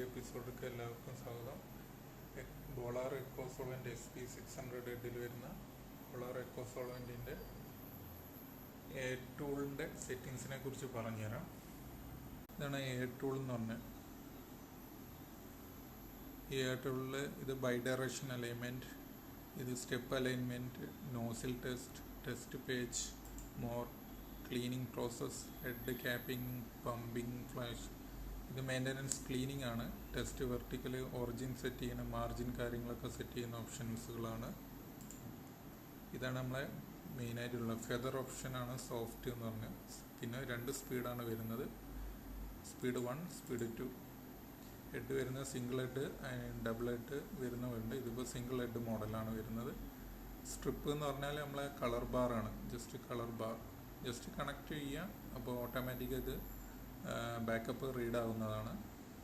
എപ്പിസോഡിലേക്ക് എല്ലാവർക്കും സ്വാഗതം. ബോളാർ എക്കോസോളവൻ്റ് SP600 ഹെഡിൽ വരുന്ന ബോളാർ എക്കോസോളവൻ്റിൻ്റെ എ ടൂളിൻ്റെ സെറ്റിങ്സിനെ കുറിച്ച് പറഞ്ഞുതരാം. ഇതാണ് എ ടൂൾ എന്ന് പറഞ്ഞത്. ഈ എ ടൂളിൽ ഇത് ബൈ ഡയറക്ഷൻ അലൈൻമെൻറ്റ്, ഇത് step alignment, nozzle test page, more, cleaning process, head capping, pumping, flash. ഇത് മെയിൻ്റനൻസ് ക്ലീനിങ് ആണ്. ടെസ്റ്റ് വെർട്ടിക്കൽ, ഒറിജിൻ സെറ്റ് ചെയ്യുന്ന, മാർജിൻ കാര്യങ്ങളൊക്കെ സെറ്റ് ചെയ്യുന്ന ഓപ്ഷൻസുകളാണ്. ഇതാണ് നമ്മളെ മെയിനായിട്ടുള്ള ഫെദർ ഓപ്ഷനാണ് സോഫ്റ്റ് എന്ന് പറഞ്ഞത്. പിന്നെ 2 സ്പീഡാണ് വരുന്നത്, സ്പീഡ് 1, സ്പീഡ് 2. ഹെഡ് വരുന്നത് സിംഗിൾ ഹെഡ്, ഡബിൾ ഹെഡ് വരുന്നുണ്ട്. ഇതിപ്പോൾ സിംഗിൾ ഹെഡ് മോഡലാണ് വരുന്നത്. സ്ട്രിപ്പ് എന്ന് പറഞ്ഞാൽ നമ്മളെ കളർ ബാറാണ്, just colour bar just connect ചെയ്യുക. അപ്പോൾ ഓട്ടോമാറ്റിക് ഇത് ബാക്കപ്പ് റീഡ് ആവുന്നതാണ്.